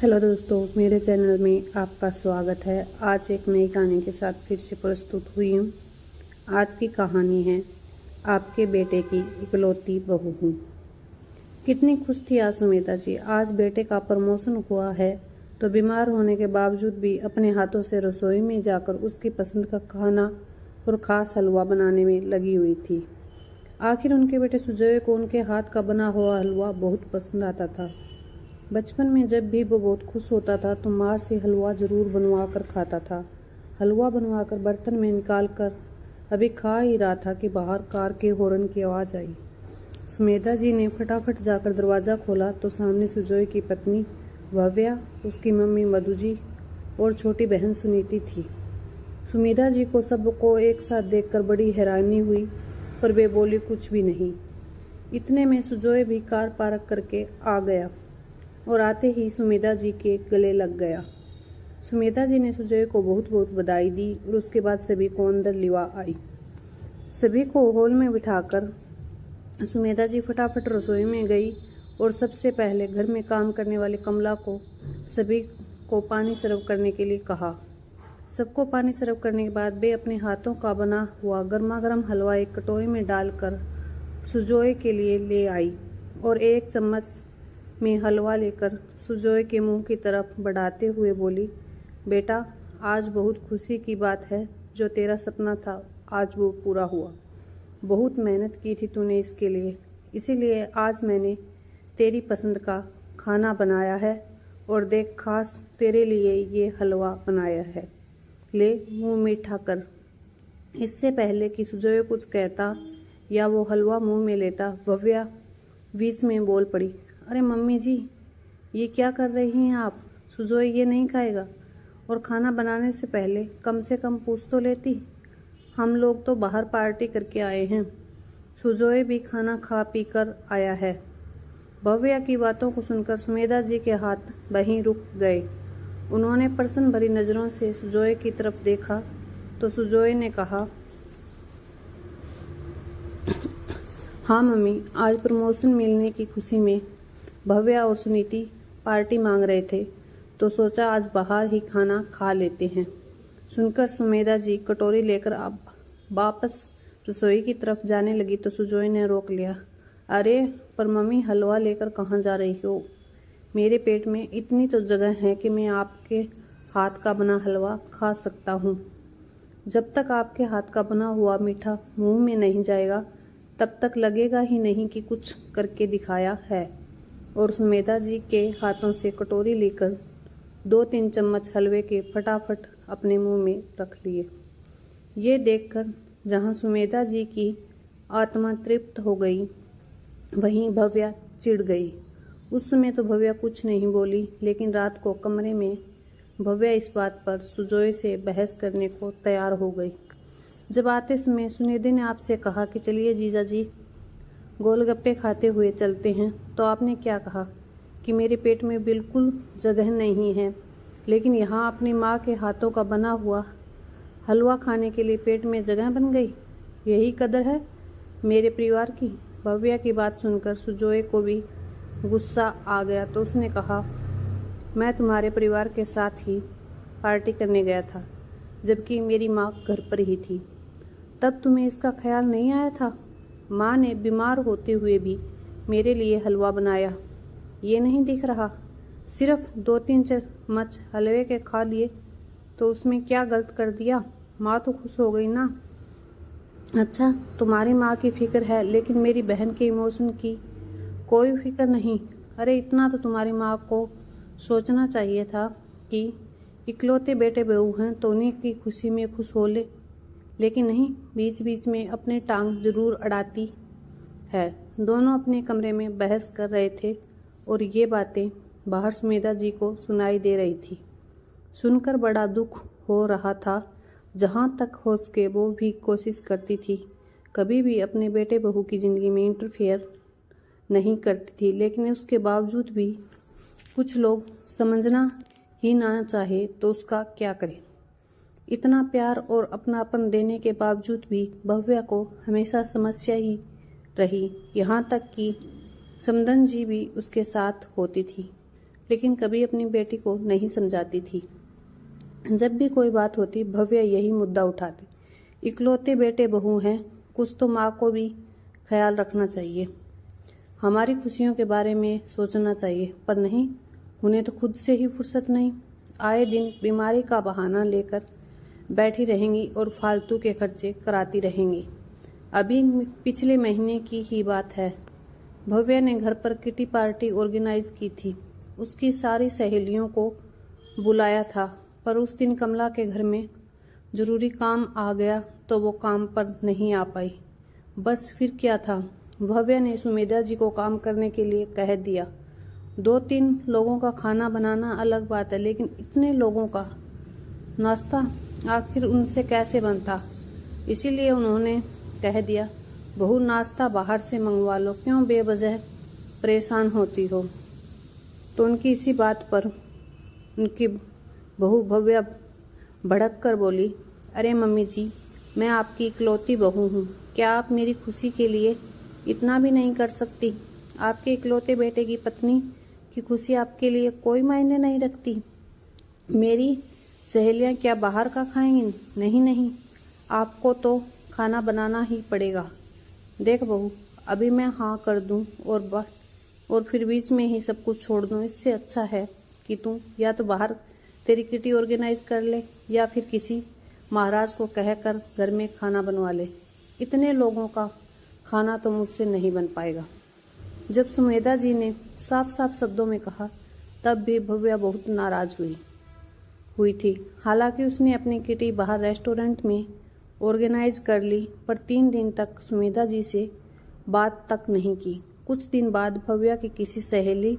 Hello दोस्तों, मेरे channel में आपका स्वागत है। आज एक नई कहानी के साथ फिर से प्रस्तुत हुई हूँ। आज की कहानी है आपके बेटे की इकलौती बहू हूँ। कितनी खुश थी आज सुमेधा जी। आज बेटे का प्रमोशन हुआ है तो बीमार होने के बावजूद भी अपने हाथों से रसोई में जाकर उसकी पसंद का खाना और खास हलवा बनाने में लगी हुई थी। आखिर उनके बेटे सुजय को उनके हाथ का बना हुआ हलवा बहुत पसंद आता था। बचपन में जब भी वो बहुत खुश होता था तो माँ से हलवा जरूर बनवा कर खाता था। हलवा बनवा कर बर्तन में निकाल कर अभी खा ही रहा था कि बाहर कार के हॉर्न की आवाज़ आई। सुमेधा जी ने फटाफट जाकर दरवाज़ा खोला तो सामने सुजय की पत्नी भव्या, उसकी मम्मी मधु जी और छोटी बहन सुनीति थी। सुमेधा जी को सबको एक साथ देखकर बड़ी हैरानी हुई, पर वे बोली कुछ भी नहीं। इतने में सुजय भी कार पार्क करके आ गया और आते ही सुमेधा जी के गले लग गया। सुमेधा जी ने सुजय को बहुत बहुत बधाई दी और उसके बाद सभी को अंदर लिवा आई। सभी को हॉल में बिठाकर सुमेधा जी फटाफट रसोई में गई और सबसे पहले घर में काम करने वाले कमला को सभी को पानी सर्व करने के लिए कहा। सबको पानी सर्व करने के बाद वे अपने हाथों का बना हुआ गर्मा गर्म हलवा एक कटोरी में डालकर सुजय के लिए ले आई और एक चम्मच में हलवा लेकर सुजय के मुंह की तरफ बढ़ाते हुए बोली, बेटा आज बहुत खुशी की बात है, जो तेरा सपना था आज वो पूरा हुआ। बहुत मेहनत की थी तूने इसके लिए, इसीलिए आज मैंने तेरी पसंद का खाना बनाया है और देख खास तेरे लिए ये हलवा बनाया है, ले मुंह मीठा कर। इससे पहले कि सुजय कुछ कहता या वो हलवा मुंह में लेता, भव्या बीच में बोल पड़ी, अरे मम्मी जी, ये क्या कर रही हैं आप? सुजय ये नहीं खाएगा। और खाना बनाने से पहले कम से कम पूछ तो लेती। हम लोग तो बाहर पार्टी करके आए हैं, सुजय भी खाना खा पी कर आया है। भव्या की बातों को सुनकर सुमेधा जी के हाथ वहीं रुक गए। उन्होंने प्रश्न भरी नज़रों से सुजय की तरफ देखा तो सुजय ने कहा, हाँ मम्मी, आज प्रमोशन मिलने की खुशी में भव्या और सुनीति पार्टी मांग रहे थे तो सोचा आज बाहर ही खाना खा लेते हैं। सुनकर सुमेधा जी कटोरी लेकर अब वापस रसोई की तरफ जाने लगी तो सुजय ने रोक लिया। अरे पर मम्मी, हलवा लेकर कहाँ जा रही हो? मेरे पेट में इतनी तो जगह है कि मैं आपके हाथ का बना हलवा खा सकता हूँ। जब तक आपके हाथ का बना हुआ मीठा मुंह में नहीं जाएगा तब तक लगेगा ही नहीं कि कुछ करके दिखाया है। और सुमेधा जी के हाथों से कटोरी लेकर 2-3 चम्मच हलवे के फटाफट अपने मुंह में रख लिए। ये देखकर जहां सुमेधा जी की आत्मा तृप्त हो गई, वहीं भव्या चिढ़ गई। उस समय तो भव्या कुछ नहीं बोली, लेकिन रात को कमरे में भव्या इस बात पर सुजय से बहस करने को तैयार हो गई। जब आते समय सुनिधि ने आपसे कहा कि चलिए जीजा जी गोलगप्पे खाते हुए चलते हैं, तो आपने क्या कहा कि मेरे पेट में बिल्कुल जगह नहीं है, लेकिन यहाँ अपनी माँ के हाथों का बना हुआ हलवा खाने के लिए पेट में जगह बन गई। यही कदर है मेरे परिवार की। भव्या की बात सुनकर सुजय को भी गुस्सा आ गया तो उसने कहा, मैं तुम्हारे परिवार के साथ ही पार्टी करने गया था, जबकि मेरी माँ घर पर ही थी। तब तुम्हें इसका ख्याल नहीं आया था? माँ ने बीमार होते हुए भी मेरे लिए हलवा बनाया, ये नहीं दिख रहा? सिर्फ 2-3 चम्मच हलवे के खा लिए तो उसमें क्या गलत कर दिया? माँ तो खुश हो गई ना। अच्छा, तुम्हारी माँ की फिक्र है, लेकिन मेरी बहन के इमोशन की कोई फिक्र नहीं। अरे इतना तो तुम्हारी माँ को सोचना चाहिए था कि इकलौते बेटे बहू हैं तो उन्हीं की खुशी में खुश हो ले, लेकिन नहीं, बीच बीच में अपने टांग जरूर अड़ाती है। दोनों अपने कमरे में बहस कर रहे थे और ये बातें बाहर सुमेधा जी को सुनाई दे रही थी। सुनकर बड़ा दुख हो रहा था। जहाँ तक हो सके वो भी कोशिश करती थी, कभी भी अपने बेटे बहू की ज़िंदगी में इंटरफेयर नहीं करती थी, लेकिन उसके बावजूद भी कुछ लोग समझना ही ना चाहे तो उसका क्या करें। इतना प्यार और अपनापन देने के बावजूद भी भव्या को हमेशा समस्या ही रही। यहाँ तक कि समदन जी भी उसके साथ होती थी, लेकिन कभी अपनी बेटी को नहीं समझाती थी। जब भी कोई बात होती भव्या यही मुद्दा उठाती, इकलौते बेटे बहू हैं, कुछ तो माँ को भी ख्याल रखना चाहिए, हमारी खुशियों के बारे में सोचना चाहिए। पर नहीं, उन्हें तो खुद से ही फुर्सत नहीं। आए दिन बीमारी का बहाना लेकर बैठी रहेंगी और फालतू के खर्चे कराती रहेंगी। अभी पिछले महीने की ही बात है, भव्या ने घर पर किटी पार्टी ऑर्गेनाइज की थी। उसकी सारी सहेलियों को बुलाया था, पर उस दिन कमला के घर में जरूरी काम आ गया तो वो काम पर नहीं आ पाई। बस फिर क्या था, भव्या ने सुमेधा जी को काम करने के लिए कह दिया। 2-3 लोगों का खाना बनाना अलग बात है, लेकिन इतने लोगों का नाश्ता आखिर उनसे कैसे बनता। इसीलिए उन्होंने कह दिया, बहू नाश्ता बाहर से मंगवा लो, क्यों बेवजह परेशान होती हो। तो उनकी इसी बात पर उनकी बहू भव्या भड़क कर बोली, अरे मम्मी जी, मैं आपकी इकलौती बहू हूँ, क्या आप मेरी खुशी के लिए इतना भी नहीं कर सकती। आपके इकलौते बेटे की पत्नी की खुशी आपके लिए कोई मायने नहीं रखती। मेरी सहेलियां क्या बाहर का खाएंगी? नहीं नहीं, आपको तो खाना बनाना ही पड़ेगा। देख बहू, अभी मैं हाँ कर दूं और फिर बीच में ही सब कुछ छोड़ दूं, इससे अच्छा है कि तू या तो बाहर तेरी किटी ऑर्गेनाइज कर ले या फिर किसी महाराज को कहकर घर में खाना बनवा ले। इतने लोगों का खाना तो मुझसे नहीं बन पाएगा। जब सुमेधा जी ने साफ साफ शब्दों में कहा, तब भी भव्या बहुत नाराज हुई थी। हालांकि उसने अपनी किटी बाहर रेस्टोरेंट में ऑर्गेनाइज कर ली, पर 3 दिन तक सुमेधा जी से बात तक नहीं की। कुछ दिन बाद भव्या की किसी सहेली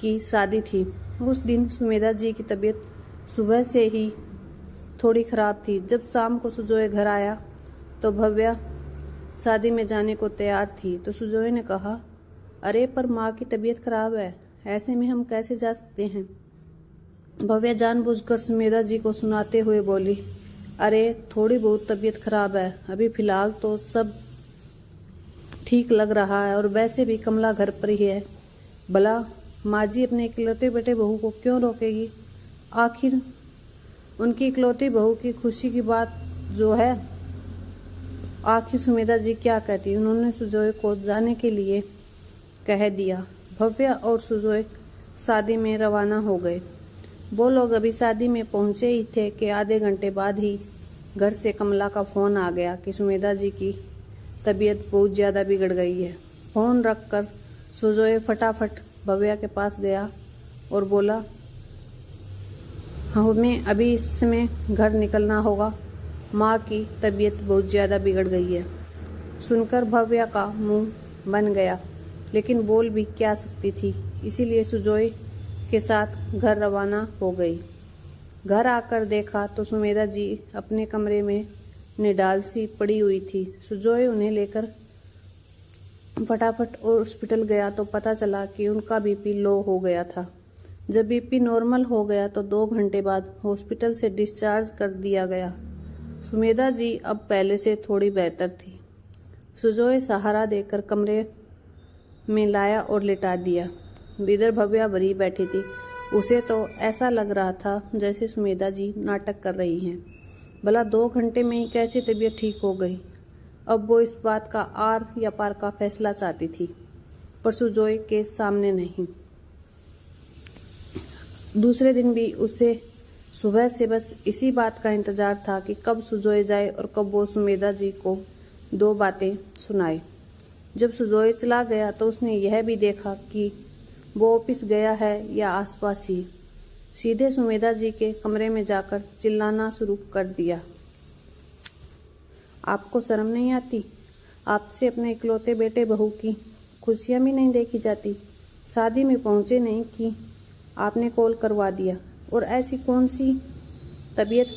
की शादी थी। उस दिन सुमेधा जी की तबीयत सुबह से ही थोड़ी खराब थी। जब शाम को सुजोय घर आया तो भव्या शादी में जाने को तैयार थी, तो सुजोय ने कहा, अरे पर माँ की तबीयत खराब है, ऐसे में हम कैसे जा सकते हैं। भव्या जानबूझकर सुमेधा जी को सुनाते हुए बोली, अरे थोड़ी बहुत तबीयत खराब है, अभी फिलहाल तो सब ठीक लग रहा है, और वैसे भी कमला घर पर ही है। भला माँ जी अपने इकलौते बेटे बहू को क्यों रोकेगी। आखिर उनकी इकलौती बहू की खुशी की बात जो है, आखिर सुमेधा जी क्या कहती। उन्होंने सुजोय को जाने के लिए कह दिया। भव्या और सुजोय शादी में रवाना हो गए। वो लोग अभी शादी में पहुंचे ही थे कि आधे घंटे बाद ही घर से कमला का फोन आ गया कि सुमेधा जी की तबीयत बहुत ज़्यादा बिगड़ गई है। फोन रखकर सुजोय फटाफट भव्या के पास गया और बोला, हमें अभी इस समय घर निकलना होगा, माँ की तबीयत बहुत ज़्यादा बिगड़ गई है। सुनकर भव्या का मुंह बन गया, लेकिन बोल भी क्या सकती थी, इसीलिए सुजोय के साथ घर रवाना हो गई। घर आकर देखा तो सुमेधा जी अपने कमरे में निडाल सी पड़ी हुई थी। सुजोय उन्हें लेकर फटाफट हॉस्पिटल गया तो पता चला कि उनका बीपी लो हो गया था। जब बीपी नॉर्मल हो गया तो 2 घंटे बाद हॉस्पिटल से डिस्चार्ज कर दिया गया। सुमेधा जी अब पहले से थोड़ी बेहतर थी। सुजोय सहारा देकर कमरे में लाया और लिटा दिया। इधर भव्या भरी बैठी थी। उसे तो ऐसा लग रहा था जैसे सुमेधा जी नाटक कर रही हैं। भला 2 घंटे में ही कैसे तबीयत ठीक हो गई। अब वो इस बात का आर या पार का फैसला चाहती थी, पर सुजोय के सामने नहीं। दूसरे दिन भी उसे सुबह से बस इसी बात का इंतजार था कि कब सुजोय जाए और कब वो सुमेधा जी को 2 बातें सुनाए। जब सुजोय चला गया तो उसने यह भी देखा कि वो ऑफिस गया है या आसपास ही। सीधे सुमेधा जी के कमरे में जाकर चिल्लाना शुरू कर दिया, आपको शर्म नहीं आती? आपसे अपने इकलौते बेटे बहू की खुशियां भी नहीं देखी जाती? शादी में पहुंचे नहीं कि आपने कॉल करवा दिया, और ऐसी कौन सी तबीयत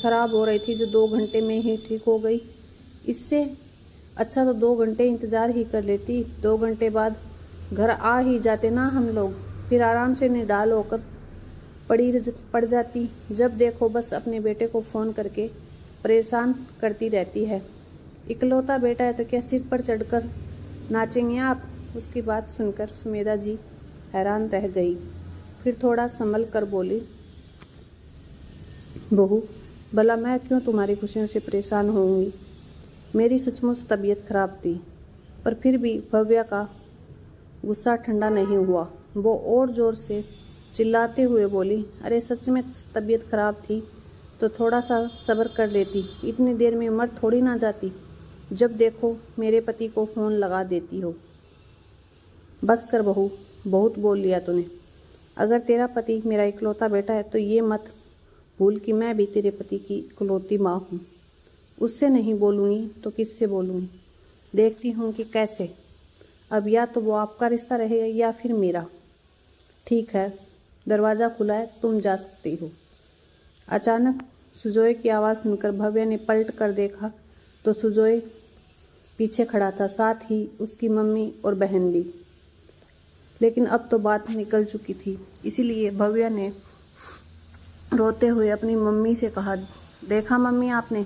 खराब हो रही थी जो 2 घंटे में ही ठीक हो गई? इससे अच्छा तो 2 घंटे इंतजार ही कर लेती। 2 घंटे बाद घर आ ही जाते ना हम लोग, फिर आराम से निडाल होकर पड़ जाती। जब देखो बस अपने बेटे को फ़ोन करके परेशान करती रहती है। इकलौता बेटा है तो क्या सिर पर चढ़कर नाचेंगे आप? उसकी बात सुनकर सुमेधा जी हैरान रह गई। फिर थोड़ा संभल कर बोली, बहू, भला मैं क्यों तुम्हारी खुशियों से परेशान होऊंगी। मेरी सचमुच तबीयत खराब थी। पर फिर भी भव्या का गुस्सा ठंडा नहीं हुआ। वो और जोर से चिल्लाते हुए बोली, अरे सच में तबीयत खराब थी तो थोड़ा सा सब्र कर लेती, इतनी देर में मर थोड़ी ना जाती। जब देखो मेरे पति को फ़ोन लगा देती हो। बस कर बहू, बहुत बोल लिया तूने। अगर तेरा पति मेरा इकलौता बेटा है तो ये मत भूल कि मैं भी तेरे पति की इकलौती माँ हूँ। उससे नहीं बोलूँगी तो किससे बोलूँगी। देखती हूँ कि कैसे। अब या तो वो आपका रिश्ता रहेगा या फिर मेरा। ठीक है, दरवाज़ा खुला है, तुम जा सकती हो। अचानक सुजोय की आवाज़ सुनकर भव्या ने पलट कर देखा तो सुजोय पीछे खड़ा था, साथ ही उसकी मम्मी और बहन भी। लेकिन अब तो बात निकल चुकी थी, इसीलिए भव्या ने रोते हुए अपनी मम्मी से कहा, देखा मम्मी आपने,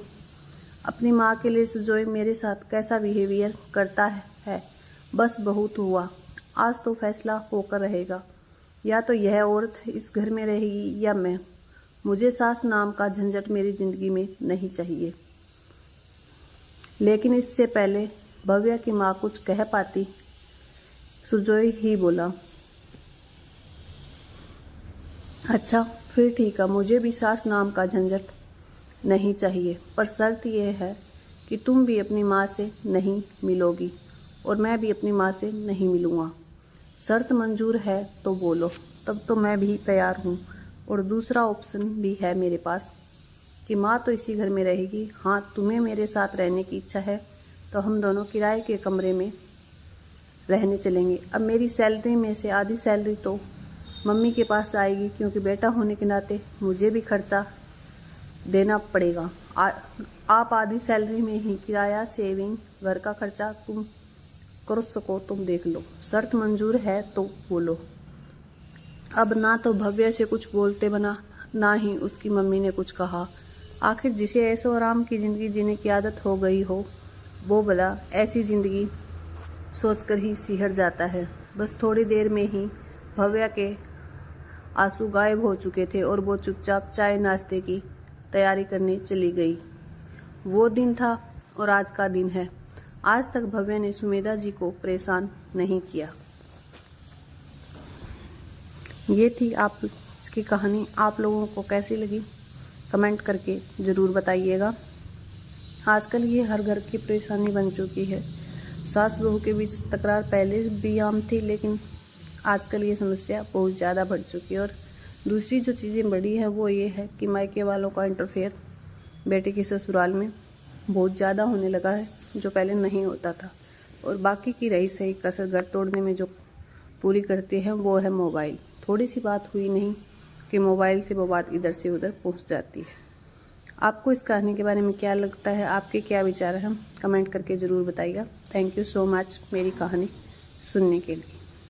अपनी माँ के लिए सुजोय मेरे साथ कैसा बिहेवियर करता है। बस बहुत हुआ, आज तो फैसला होकर रहेगा। या तो यह औरत इस घर में रहेगी या मैं। मुझे सास नाम का झंझट मेरी जिंदगी में नहीं चाहिए। लेकिन इससे पहले भव्या की माँ कुछ कह पाती, सुजोय ही बोला, अच्छा फिर ठीक है, मुझे भी सास नाम का झंझट नहीं चाहिए, पर शर्त यह है कि तुम भी अपनी माँ से नहीं मिलोगी और मैं भी अपनी माँ से नहीं मिलूँगा। शर्त मंजूर है तो बोलो, तब तो मैं भी तैयार हूँ। और दूसरा ऑप्शन भी है मेरे पास कि माँ तो इसी घर में रहेगी। हाँ, तुम्हें मेरे साथ रहने की इच्छा है तो हम दोनों किराए के कमरे में रहने चलेंगे। अब मेरी सैलरी में से आधी सैलरी तो मम्मी के पास आएगी, क्योंकि बेटा होने के नाते मुझे भी खर्चा देना पड़ेगा। आप आधी सैलरी में ही किराया, सेविंग, घर का खर्चा तुम कर सको, तुम देख लो। शर्त मंजूर है तो बोलो। अब ना तो भव्या से कुछ बोलते बना, ना ही उसकी मम्मी ने कुछ कहा। आखिर जिसे ऐशो आराम की ज़िंदगी जीने की आदत हो गई हो, वो भला ऐसी ज़िंदगी सोचकर ही सिहर जाता है। बस थोड़ी देर में ही भव्या के आंसू गायब हो चुके थे और वो चुपचाप चाय नाश्ते की तैयारी करने चली गई। वो दिन था और आज का दिन है। आज तक भव्या ने सुमेधा जी को परेशान नहीं किया। ये थी आप इसकी कहानी। आप लोगों को कैसी लगी कमेंट करके ज़रूर बताइएगा। आजकल ये हर घर की परेशानी बन चुकी है। सास बहू के बीच तकरार पहले भी आम थी, लेकिन आजकल ये समस्या बहुत ज़्यादा बढ़ चुकी है। और दूसरी जो चीज़ें बढ़ी है वो ये है कि मायके वालों का इंटरफेयर बेटे के ससुराल में बहुत ज़्यादा होने लगा है, जो पहले नहीं होता था। और बाकी की रही सही कसर घर तोड़ने में जो पूरी करती है वो है मोबाइल। थोड़ी सी बात हुई नहीं कि मोबाइल से वो बात इधर से उधर पहुंच जाती है। आपको इस कहानी के बारे में क्या लगता है, आपके क्या विचार हैं, कमेंट करके ज़रूर बताइएगा। थैंक यू सो मच मेरी कहानी सुनने के लिए।